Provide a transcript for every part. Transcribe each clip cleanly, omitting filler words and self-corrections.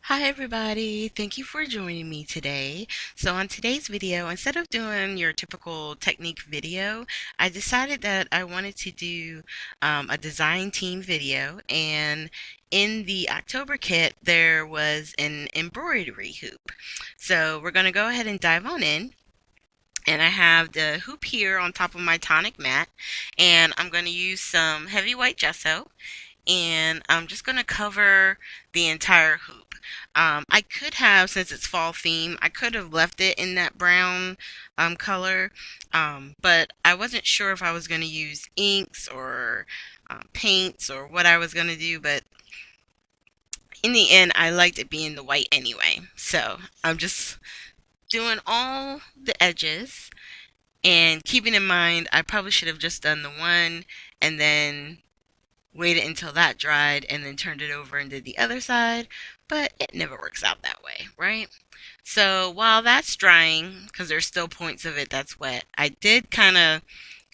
Hi everybody, thank you for joining me today. So on today's video, instead of doing your typical technique video, I decided that I wanted to do a design team video, and in the October kit there was an embroidery hoop. So we're going to go ahead and dive on in. And I have the hoop here on top of my tonic mat, and I'm going to use some heavy white gesso, and I'm just going to cover the entire hoop. I could have, since it's fall theme, I could have left it in that brown color, but I wasn't sure if I was going to use inks or paints or what I was going to do, but in the end, I liked it being the white anyway. So I'm just doing all the edges and keeping in mind I probably should have just done the one and then waited until that dried and then turned it over and did the other side, but it never works out that way, right? So while that's drying, because there's still points of it that's wet, I did kind of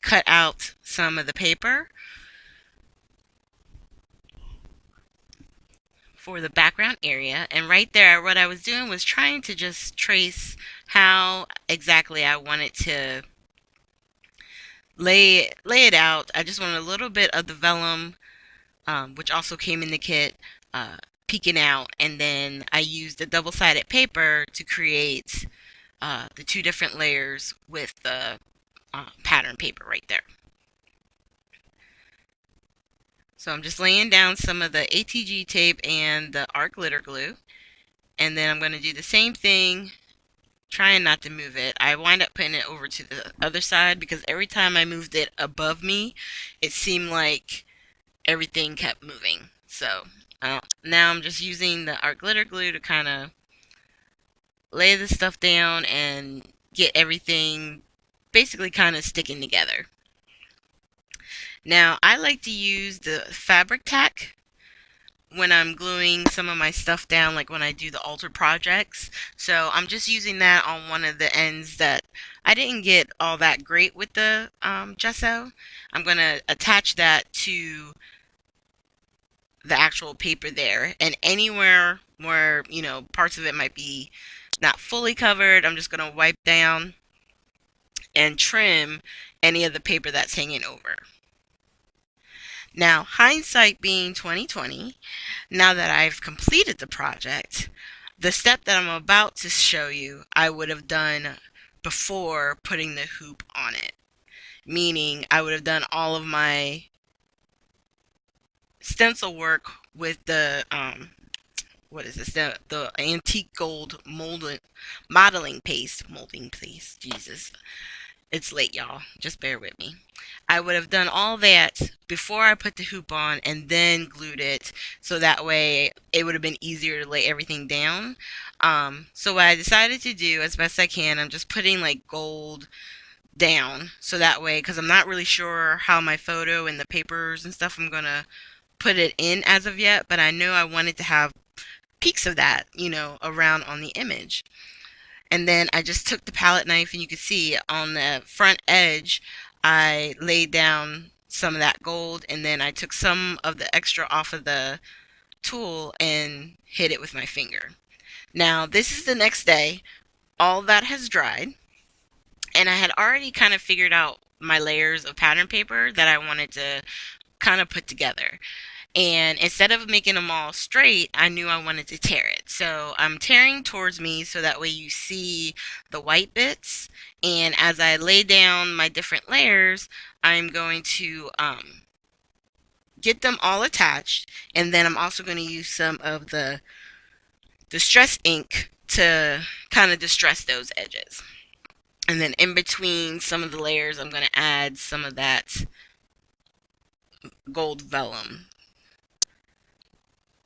cut out some of the paper for the background area, and right there what I was doing was trying to just trace how exactly I wanted to lay it out. I just wanted a little bit of the vellum, which also came in the kit, peeking out, and then I used the double-sided paper to create the two different layers with the pattern paper right there. So I'm just laying down some of the ATG tape and the art glitter glue, and then I'm going to do the same thing, trying not to move it. I wind up putting it over to the other side because every time I moved it above me, it seemed like everything kept moving. So now I'm just using the art glitter glue to kind of lay the stuff down and get everything basically kind of sticking together. Now I like to use the fabric tack when I'm gluing some of my stuff down, like when I do the altar projects. So I'm just using that on one of the ends that I didn't get all that great with the gesso. I'm going to attach that to the actual paper there, and anywhere where parts of it might be not fully covered, I'm just going to wipe down and trim any of the paper that's hanging over. Now, hindsight being 2020, now that I've completed the project, the step that I'm about to show you I would have done before putting the hoop on it, meaning I would have done all of my stencil work with the what is this, the antique gold modeling paste, Jesus, it's late, y'all, just bear with me. I would have done all that before I put the hoop on and then glued it, so that way it would have been easier to lay everything down. So what I decided to do as best I can, I'm just putting like gold down, so that way, because I'm not really sure how my photo and the papers and stuff I'm gonna put it in as of yet, but I know I wanted to have peaks of that, around on the image. And then I just took the palette knife, and you can see on the front edge, I laid down some of that gold, and then I took some of the extra off of the tool and hit it with my finger. Now, this is the next day. All that has dried, and I had already kind of figured out my layers of pattern paper that I wanted to kind of put together. And instead of making them all straight, I knew I wanted to tear it. So I'm tearing towards me so that way you see the white bits. And as I lay down my different layers, I'm going to get them all attached. And then I'm also going to use some of the distress ink to kind of distress those edges. And then in between some of the layers, I'm going to add some of that gold vellum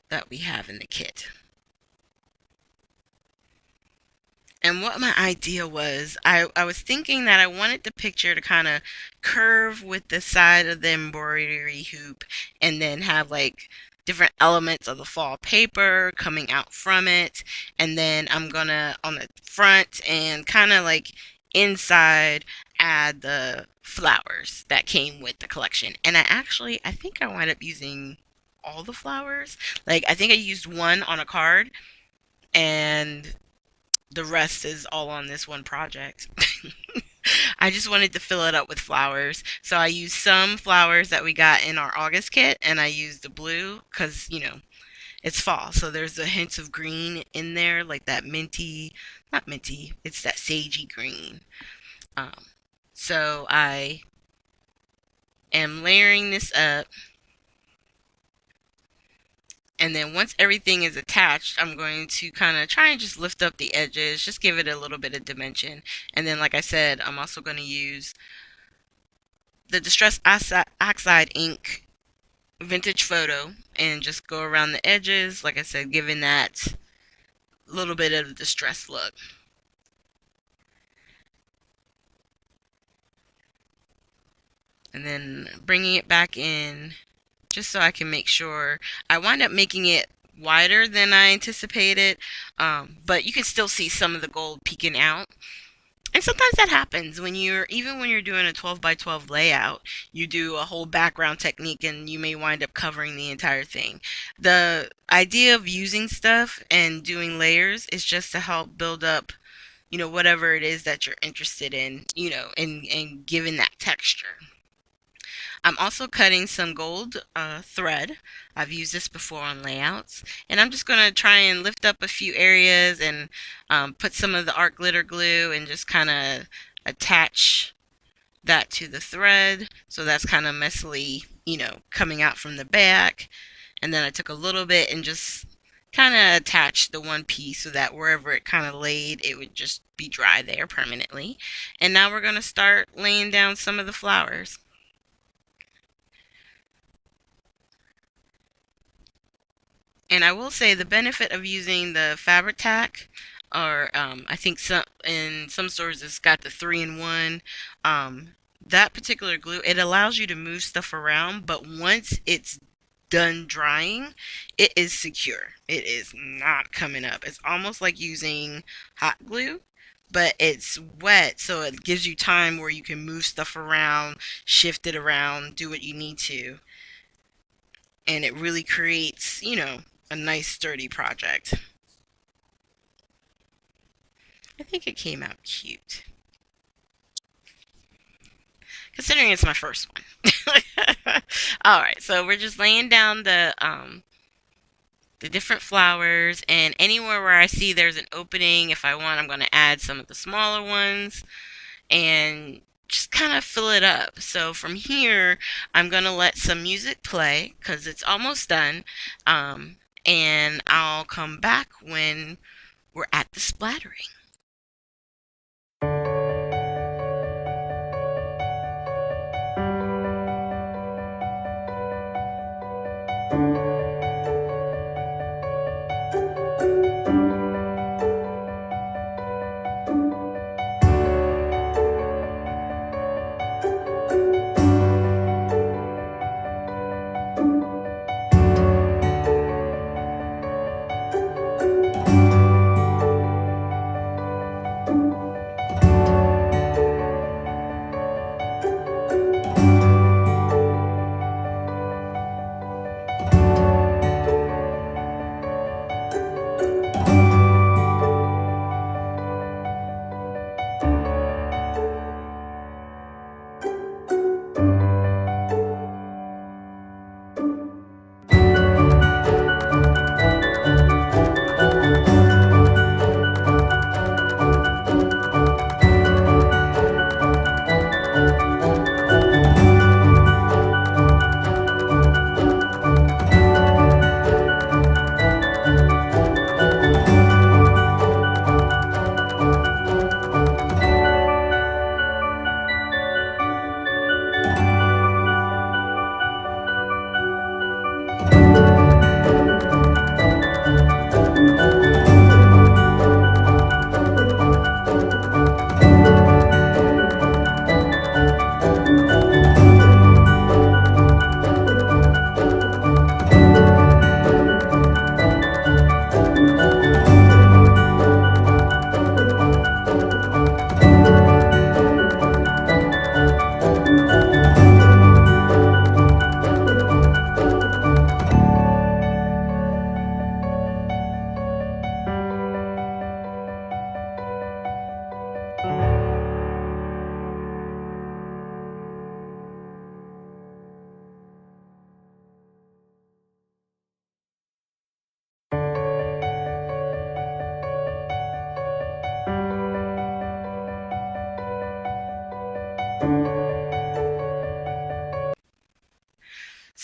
that we have in the kit. And what my idea was, I was thinking that I wanted the picture to kind of curve with the side of the embroidery hoop, and then have like different elements of the fall paper coming out from it. And then I'm gonna, on the front and kind of like inside, add the flowers that came with the collection. And I think I wound up using all the flowers. Like, I think I used one on a card, and the rest is all on this one project. I just wanted to fill it up with flowers. So I used some flowers that we got in our August kit, and I used the blue because, it's fall. So there's a hint of green in there, like that minty, not minty, it's that sagey green. Um, so I am layering this up. And then once everything is attached, I'm going to kind of try and just lift up the edges, just give it a little bit of dimension. And then, like I said, I'm also going to use the Distress Oxide ink vintage photo and just go around the edges, like I said, giving that little bit of distress look. And then bringing it back in just so I can make sure. I wind up making it wider than I anticipated, but you can still see some of the gold peeking out. And sometimes that happens even when you're doing a 12 by 12 layout, you do a whole background technique and you may wind up covering the entire thing. The idea of using stuff and doing layers is just to help build up, whatever it is that you're interested in, and giving that texture. I'm also cutting some gold thread. I've used this before on layouts. And I'm just going to try and lift up a few areas and put some of the art glitter glue and just kind of attach that to the thread. So that's kind of messily, coming out from the back. And then I took a little bit and just kind of attached the one piece so that wherever it kind of laid, it would just be dry there permanently. And now we're going to start laying down some of the flowers. And I will say the benefit of using the fabric tack, or I think in some stores it's got the 3-in-1. That particular glue, it allows you to move stuff around, but once it's done drying, it is secure. It is not coming up. It's almost like using hot glue, but it's wet, so it gives you time where you can move stuff around, shift it around, do what you need to, and it really creates, a nice sturdy project. I think it came out cute. Considering it's my first one. Alright, so we're just laying down the different flowers, and anywhere where I see there's an opening, if I want, I'm going to add some of the smaller ones and just kind of fill it up. So from here, I'm going to let some music play because it's almost done. And I'll come back when we're at the splattering.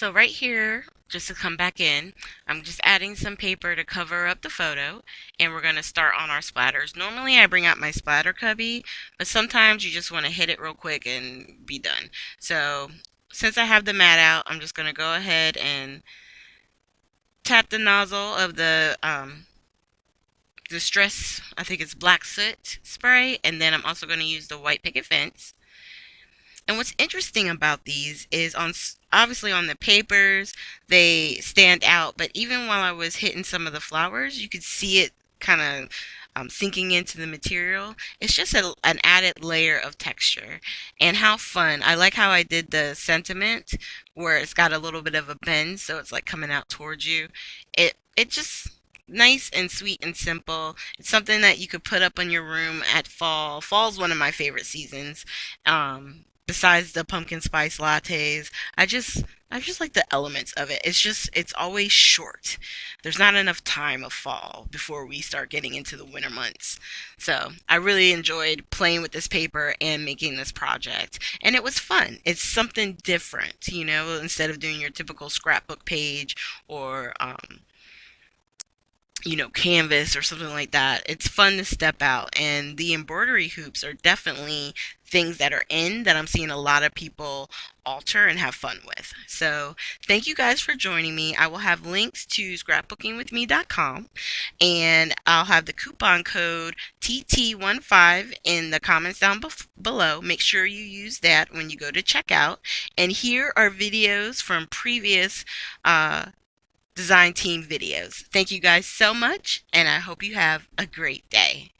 So right here, just to come back in, I'm just adding some paper to cover up the photo, and we're going to start on our splatters. Normally I bring out my splatter cubby, but sometimes you just want to hit it real quick and be done. So since I have the mat out, I'm just going to go ahead and tap the nozzle of the Distress, I think it's black soot spray, and then I'm also going to use the white picket fence. And what's interesting about these is obviously on the papers they stand out, but even while I was hitting some of the flowers, you could see it kind of sinking into the material. It's just an added layer of texture. And how fun. I like how I did the sentiment where it's got a little bit of a bend, so it's like coming out towards you. It just nice and sweet and simple. It's something that you could put up in your room at fall. Fall's one of my favorite seasons. Besides the pumpkin spice lattes, I just like the elements of it. It's always short. There's not enough time of fall before we start getting into the winter months. So I really enjoyed playing with this paper and making this project. And it was fun. It's something different, you know, instead of doing your typical scrapbook page or canvas or something like that. It's fun to step out, and the embroidery hoops are definitely things that are in that I'm seeing a lot of people alter and have fun with. So, thank you guys for joining me. I will have links to scrapbookingwithme.com, and I'll have the coupon code TT15 in the comments down below. Make sure you use that when you go to checkout. And here are videos from previous design team videos. Thank you guys so much, and I hope you have a great day.